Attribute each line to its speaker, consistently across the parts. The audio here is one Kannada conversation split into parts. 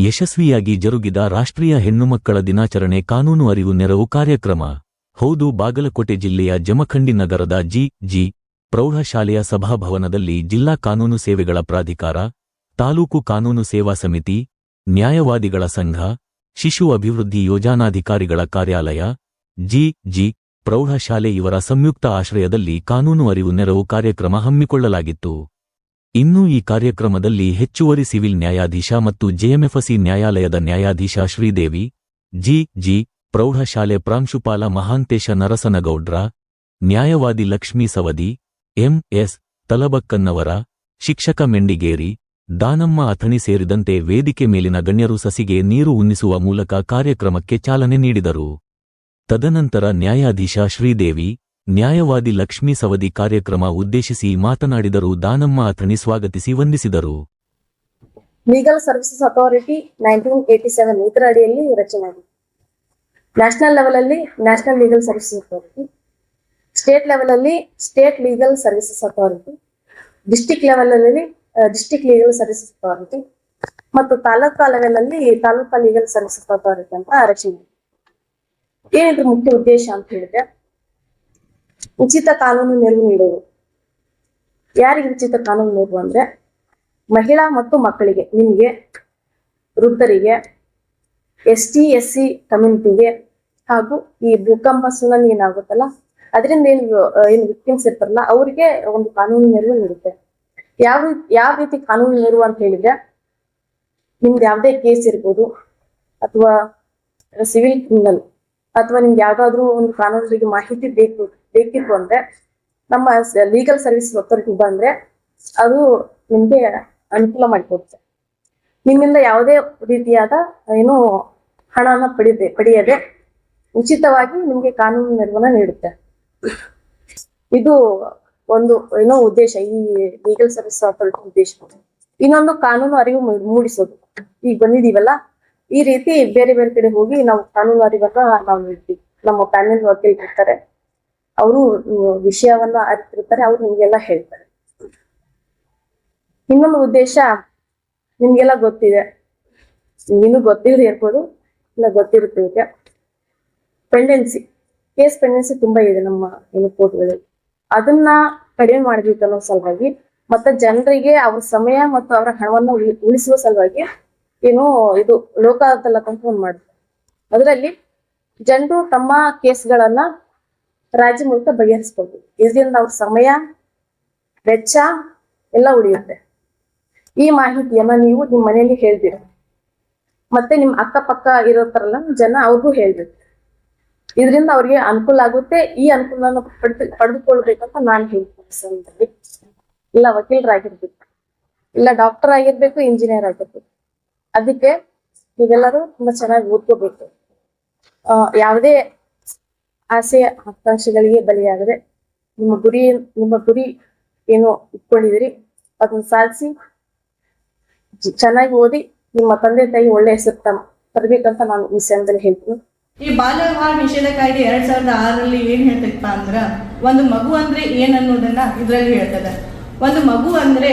Speaker 1: ಯಶಸ್ವಿಯಾಗಿ ಜರುಗಿದ ರಾಷ್ಟ್ರೀಯ ಹೆಣ್ಣುಮಕ್ಕಳ ದಿನಾಚರಣೆ ಕಾನೂನು ಅರಿವು ನೆರವು ಕಾರ್ಯಕ್ರಮ. ಹೌದು, ಬಾಗಲಕೋಟೆ ಜಿಲ್ಲೆಯ ಜಮಖಂಡಿ ನಗರದ ಜಿ ಪ್ರೌಢಶಾಲೆಯ ಸಭಾಭವನದಲ್ಲಿ ಜಿಲ್ಲಾ ಕಾನೂನು ಸೇವೆಗಳ ಪ್ರಾಧಿಕಾರ, ತಾಲೂಕು ಕಾನೂನು ಸೇವಾ ಸಮಿತಿ, ನ್ಯಾಯವಾದಿಗಳ ಸಂಘ, ಶಿಶು ಅಭಿವೃದ್ಧಿ ಯೋಜನಾಧಿಕಾರಿಗಳ ಕಾರ್ಯಾಲಯ, ಜಿ ಪ್ರೌಢಶಾಲೆ ಇವರ ಸಂಯುಕ್ತ ಆಶ್ರಯದಲ್ಲಿ ಕಾನೂನು ಅರಿವು ನೆರವು ಕಾರ್ಯಕ್ರಮ ಹಮ್ಮಿಕೊಳ್ಳಲಾಗಿತ್ತು. ಇನ್ನು ಈ ಕಾರ್ಯಕ್ರಮದಲ್ಲಿ ಹೆಚ್ಚುವರಿ ಸಿವಿಲ್ ನ್ಯಾಯಾಧೀಶ ಮತ್ತು ಜೆಎಂಎಫ್ಸಿ ನ್ಯಾಯಾಲಯದ ನ್ಯಾಯಾಧೀಶ ಶ್ರೀದೇವಿ, ಜಿ ಪ್ರೌಢಶಾಲೆ ಪ್ರಾಂಶುಪಾಲ ಮಹಾಂತೇಶ ನರಸನಗೌಡ್ರ, ನ್ಯಾಯವಾದಿ ಲಕ್ಷ್ಮೀ ಸವದಿ, ಎಂಎಸ್ ತಲಬಕ್ಕನ್ನವರ, ಶಿಕ್ಷಕ ಮೆಂಡಿಗೇರಿ, ದಾನಮ್ಮ ಅಥಣಿ ಸೇರಿದಂತೆ ವೇದಿಕೆ ಮೇಲಿನ ಗಣ್ಯರು ಸಸಿಗೆ ನೀರು ಉಣ್ಣಿಸುವ ಮೂಲಕ ಕಾರ್ಯಕ್ರಮಕ್ಕೆ ಚಾಲನೆ ನೀಡಿದರು. ತದನಂತರ ನ್ಯಾಯಾಧೀಶ ಶ್ರೀದೇವಿ, ನ್ಯಾಯವಾದಿ ಲಕ್ಷ್ಮೀ ಸವದಿ ಕಾರ್ಯಕ್ರಮ ಉದ್ದೇಶಿಸಿ ಮಾತನಾಡಿದರು. ದಾನಮ್ಮ ಅಥಣಿ ಸ್ವಾಗತಿಸಿ ವಂದಿಸಿದರು.
Speaker 2: ಲೀಗಲ್ ಸರ್ವಿಸಸ್ ಅಥಾರಿಟಿ 1987 ಇದರ ಅಡಿಯಲ್ಲಿ ರಚನೆ ಆಗಿದೆ. ನ್ಯಾಷನಲ್ ಲೆವೆಲ್ ಅಲ್ಲಿ national legal services authority, state level ಅಲ್ಲಿ state legal services authority, district level ಅಲ್ಲಿ ಡಿಸ್ಟ್ರಿಕ್ಟ್ ಲೀಗಲ್ ಸರ್ವಿಸಸ್ ಅಥಾರಿಟಿ ಮತ್ತು ತಾಲೂಕಾ ಲೆವೆಲ್ ಅಲ್ಲಿ ತಾಲೂಕಾ ಲೀಗಲ್ ಸರ್ವಿಸಸ್ ಅಥಾರಿಟಿ ಅಂತ ರಚನೆ ಆಗಿದೆ. ಏನಿದ್ರ ಮುಖ್ಯ ಉದ್ದೇಶ ಅಂತ ಹೇಳಿದ್ರೆ, ಉಚಿತ ಕಾನೂನು ನೆರವು ನೀಡುವುದು. ಯಾರಿಗೆ ಉಚಿತ ಕಾನೂನು ನೆರವು ಅಂದ್ರೆ, ಮಹಿಳಾ ಮತ್ತು ಮಕ್ಕಳಿಗೆ, ನಿಮಗೆ ವೃದ್ಧರಿಗೆ, ST SC ಕಮ್ಯುನಿಟಿಗೆ, ಹಾಗೂ ಈ ಭೂಕಂಪ ಸುನಾಮಿ ಏನಾಗುತ್ತಲ್ಲ ಅದರಿಂದ ಏನು ವಿಕ್ಟಿಮ್ಸ್ ಇರ್ತಾರಲ್ಲ ಅವರಿಗೆ ಒಂದು ಕಾನೂನು ನೆರವು ನೀಡುತ್ತೆ. ಯಾವ ರೀತಿ ಕಾನೂನು ನೆರವು ಅಂತ ಹೇಳಿದ್ರೆ, ನಿಮ್ದು ಯಾವುದೇ ಕೇಸ್ ಇರ್ಬೋದು, ಅಥವಾ ಸಿವಿಲ್ ಕ್ರಿಮಿನಲ್, ಅಥವಾ ನಿಮ್ಗೆ ಯಾವ್ದಾದ್ರು ಒಂದು ಕಾನೂನಿಗೆ ಮಾಹಿತಿ ಬೇಕಿತ್ತು ಅಂದ್ರೆ ನಮ್ಮ ಲೀಗಲ್ ಸರ್ವಿಸ್ ಅಥಾರಿಟಿ ಬಂದ್ರೆ ಅದು ನಿಮ್ಗೆ ಅನುಕೂಲ ಮಾಡಿಕೊಡುತ್ತೆ. ನಿಮ್ಮಿಂದ ಯಾವುದೇ ರೀತಿಯಾದ ಏನು ಹಣನ ಪಡೆಯದೆ ಉಚಿತವಾಗಿ ನಿಮ್ಗೆ ಕಾನೂನು ನೆರವನ್ನ ನೀಡುತ್ತೆ. ಇದು ಒಂದು ಏನೋ ಉದ್ದೇಶ, ಈ ಲೀಗಲ್ ಸರ್ವಿಸ್ ಅಥಾರಿಟಿ ಉದ್ದೇಶ. ಇನ್ನೊಂದು ಕಾನೂನು ಅರಿವು ಮೂಡಿಸೋದು. ಈಗ ಬಂದಿದೀವಲ್ಲ, ಈ ರೀತಿ ಬೇರೆ ಬೇರೆ ಕಡೆ ಹೋಗಿ ನಾವು ಕಾನೂನು ಅರಿವನ್ನ ನಾವು ನೀಡ್ತೀವಿ. ನಮ್ಮ ಪ್ಯಾನೆಲ್ ವಕೀಲರು ಇರ್ತಾರೆ, ಅವರು ವಿಷಯವನ್ನ ಅರಿತಿರ್ತಾರೆ, ಅವ್ರು ನಿಮ್ಗೆಲ್ಲ ಹೇಳ್ತಾರೆ. ಇನ್ನೊಂದು ಉದ್ದೇಶ ನಿಮ್ಗೆಲ್ಲ ಗೊತ್ತಿದೆ, ನಿಮಗೂ ಗೊತ್ತಿರದೇ ಇರ್ಬೋದು, ಇಲ್ಲ ಗೊತ್ತಿರುತ್ತೆ. ಕೇಸ್ ಪೆಂಡೆನ್ಸಿ ತುಂಬಾ ಇದೆ ನಮ್ಮ ಕೋರ್ಟ್ಗಳಲ್ಲಿ. ಅದನ್ನ ಕಡಿಮೆ ಮಾಡ್ಬೇಕು ಅನ್ನೋ ಸಲುವಾಗಿ, ಮತ್ತೆ ಜನರಿಗೆ ಅವ್ರ ಸಮಯ ಮತ್ತು ಅವರ ಹಣವನ್ನ ಉಳಿಸುವ ಸಲುವಾಗಿ ಏನು ಇದು ಲೋಕ ಅದಾಲತ್ ಅಂತ ಒಂದು ಮಾಡುತ್ತೆ. ಅದರಲ್ಲಿ ಜನರು ತಮ್ಮ ಕೇಸ್ಗಳನ್ನ ರಾಜ್ಯ ಮೂಲಕ ಬಗೆಹರಿಸ್ಬೋದು. ಇದರಿಂದ ಅವ್ರ ಸಮಯ, ವೆಚ್ಚ ಎಲ್ಲ ಉಳಿಯುತ್ತೆ. ಈ ಮಾಹಿತಿಯನ್ನ ನೀವು ನಿಮ್ಮ ಮನೆಯಲ್ಲಿ ಹೇಳ್ಬೇಕು, ಮತ್ತೆ ನಿಮ್ ಅಕ್ಕಪಕ್ಕ ಇರೋತಾರಲ್ಲ ಜನ, ಅವ್ರಿಗೂ ಹೇಳ್ಬೇಕು. ಇದರಿಂದ ಅವ್ರಿಗೆ ಅನುಕೂಲ ಆಗುತ್ತೆ. ಈ ಅನುಕೂಲನ ಪಡೆದುಕೊಳ್ಬೇಕಂತ ನಾನು ಹೇಳ್ತೀನಿ. ಇಲ್ಲ ವಕೀಲರಾಗಿರ್ಬೇಕು, ಇಲ್ಲ ಡಾಕ್ಟರ್ ಆಗಿರ್ಬೇಕು, ಇಂಜಿನಿಯರ್ ಆಗಿರ್ಬೇಕು. ಅದಕ್ಕೆ ನೀವೆಲ್ಲರೂ ತುಂಬಾ ಚೆನ್ನಾಗಿ ಓದ್ಕೋಬೇಕು. ಯಾವುದೇ ಆಸೆ ಆಕಾಂಕ್ಷೆಗಳಿಗೆ ಬಲಿಯಾಗದೆ ನಿಮ್ಮ ಗುರಿ ಏನು ಇಟ್ಕೊಂಡಿದಿರಿ ಅದನ್ನ ಸಾಧಿಸಿ ಚೆನ್ನಾಗಿ ಓದಿ ನಿಮ್ಮ ತಂದೆ ತಾಯಿ ಒಳ್ಳೆ ಹೆಸರು ತರಬೇಕಂತ ನಾನು ಈ ಸಮಯದಲ್ಲಿ ಹೇಳ್ತೀನಿ.
Speaker 3: ಈ ಬಾಲ್ಯ ವಿವಾಹ ನಿಷೇಧ ಕಾಯ್ದೆ 2006 ಏನ್ ಹೇಳ್ತೈತಪ್ಪ ಅಂದ್ರ, ಒಂದು ಮಗು ಅಂದ್ರೆ ಏನ್ ಅನ್ನೋದನ್ನ ಇದ್ರಲ್ಲಿ ಹೇಳ್ತದೆ. ಒಂದು ಮಗು ಅಂದ್ರೆ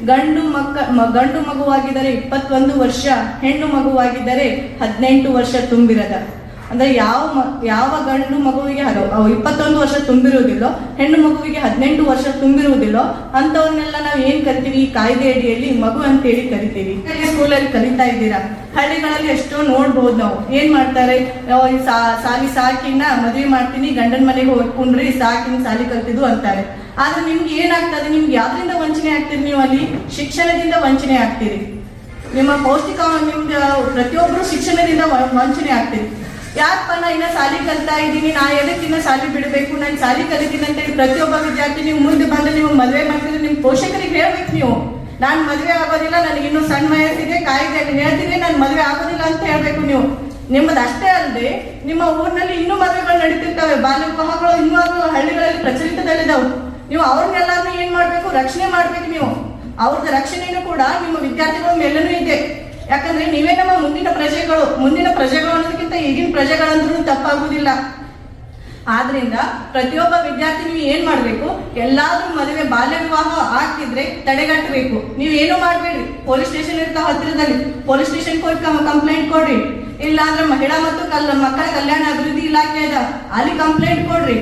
Speaker 3: ಗಂಡು ಮಗುವಾಗಿದ್ದರೆ 21 ವರ್ಷ, ಹೆಣ್ಣು ಮಗುವಾಗಿದ್ದರೆ 18 ವರ್ಷ ತುಂಬಿರದ. ಅಂದ್ರೆ ಯಾವ ಗಂಡು ಮಗುವಿಗೆ 21 ವರ್ಷ ತುಂಬಿರುವುದಿಲ್ಲೋ, ಹೆಣ್ಣು ಮಗುವಿಗೆ 18 ವರ್ಷ ತುಂಬಿರುವುದಿಲ್ಲೋ ಅಂತವನ್ನೆಲ್ಲ ನಾವು ಏನ್ ಕರಿತೀವಿ, ಈ ಕಾಯ್ದೆ ಅಡಿಯಲ್ಲಿ ಮಗು ಅಂತೇಳಿ ಕರಿತೀವಿ. ಸ್ಕೂಲಲ್ಲಿ ಕಲಿತಾ ಇದ್ದೀರಾ, ಹಳ್ಳಿಗಳಲ್ಲಿ ಎಷ್ಟೋ ನೋಡ್ಬಹುದು. ನಾವು ಏನ್ ಮಾಡ್ತಾರೆ, ಸಾಕಿನ ಮದುವೆ ಮಾಡ್ತೀನಿ, ಗಂಡನ ಮನೆಗೆ ಹೋಗ್ಕೊಂಡ್ರಿ, ಸಾಕಿನ ಸಾಲಿ ಕಲ್ತಿದ್ದು ಅಂತಾರೆ. ಆದ್ರೆ ನಿಮ್ಗೆ ಏನಾಗ್ತದೆ, ನಿಮ್ಗೆ ಯಾವ್ದ್ರಿಂದ ವಂಚನೆ ಆಗ್ತೀರಿ, ನೀವು ಅಲ್ಲಿ ಶಿಕ್ಷಣದಿಂದ ವಂಚನೆ ಆಗ್ತೀರಿ. ನಿಮ್ಮ ಪೌಷ್ಟಿಕ ನಿಮ್ಗೆ ಪ್ರತಿಯೊಬ್ಬರು ಶಿಕ್ಷಣದಿಂದ ವಂಚನೆ ಆಗ್ತೀರಿ. ಯಾಕಪ್ಪ ನಾ ಇನ್ನ ಸಾಲಿ ಕಲಿತಾ ಇದ್ದೀನಿ, ನಾ ಎದಕ್ಕಿನ್ನ ಸಾಲಿ ಬಿಡಬೇಕು, ನಾನು ಸಾಲಿ ಕಲಿತೀನಿ ಅಂತೇಳಿ ಪ್ರತಿಯೊಬ್ಬ ವಿದ್ಯಾರ್ಥಿ ನೀವು ಮುಂದೆ ಬಂದು ನೀವು ಮದುವೆ ಮಾಡ್ತಿದ್ರೆ ನಿಮ್ ಪೋಷಕರಿಗೆ ಹೇಳ್ಬೇಕು. ನೀವು ನಾನು ಮದುವೆ ಆಗೋದಿಲ್ಲ, ನನಗೆ ಇನ್ನೂ ಸಣ್ಣ ವಯಸ್ಸಿದೆ, ಕಾಯ್ದೆ ಹೇಳ್ತೀನಿ, ನಾನು ಮದುವೆ ಆಗೋದಿಲ್ಲ ಅಂತ ಹೇಳ್ಬೇಕು. ನೀವು ನಿಮ್ಮದು ಅಷ್ಟೇ ಅಲ್ಲದೆ ನಿಮ್ಮ ಊರಿನಲ್ಲಿ ಇನ್ನೂ ಮದುವೆಗಳು ನಡೀತಿರ್ತವೆ, ಬಾಲ್ಯ ವಿವಾಹಗಳು ಇನ್ನೂ ಹಳ್ಳಿಗಳಲ್ಲಿ ಪ್ರಚಲಿತದಲ್ಲಿದ್ದಾವೆ. ನೀವು ಅವ್ರನ್ನೆಲ್ಲರೂ ಏನ್ ಮಾಡ್ಬೇಕು, ರಕ್ಷಣೆ ಮಾಡ್ಬೇಕು. ನೀವು ಅವ್ರದ್ದು ರಕ್ಷಣೆನೂ ಕೂಡ ನಿಮ್ಮ ವಿದ್ಯಾರ್ಥಿಗಳ ಮೇಲೂ ಇದೆ. ಯಾಕಂದ್ರೆ ನೀವೇ ನಮ್ಮ ಮುಂದಿನ ಪ್ರಜೆಗಳು ಅನ್ನೋದಕ್ಕಿಂತ ಈಗಿನ ಪ್ರಜೆಗಳಂದ್ರೂ ತಪ್ಪಾಗುದಿಲ್ಲ. ಆದ್ರಿಂದ ಪ್ರತಿಯೊಬ್ಬ ವಿದ್ಯಾರ್ಥಿ ನೀವು ಏನ್ ಮಾಡ್ಬೇಕು, ಎಲ್ಲಾದ್ರೂ ಮದುವೆ ಬಾಲ್ಯ ವಿವಾಹ ಆಗ್ತಿದ್ರೆ ತಡೆಗಟ್ಟಬೇಕು. ನೀವೇನು ಮಾಡ್ಬೇಡ್ರಿ, ಪೊಲೀಸ್ ಸ್ಟೇಷನ್ ಇರ್ತಾವ ಹತ್ತಿರದಲ್ಲಿ, ಪೊಲೀಸ್ ಸ್ಟೇಷನ್ ಹೋಗಿ ಕಂಪ್ಲೇಂಟ್ ಕೊಡ್ರಿ. ಇಲ್ಲಾಂದ್ರೆ ಮಹಿಳಾ ಮತ್ತು ಮಕ್ಕಳ ಕಲ್ಯಾಣ ಅಭಿವೃದ್ಧಿ ಇಲಾಖೆ ಅದ, ಅಲ್ಲಿ ಕಂಪ್ಲೇಂಟ್ ಕೊಡ್ರಿ.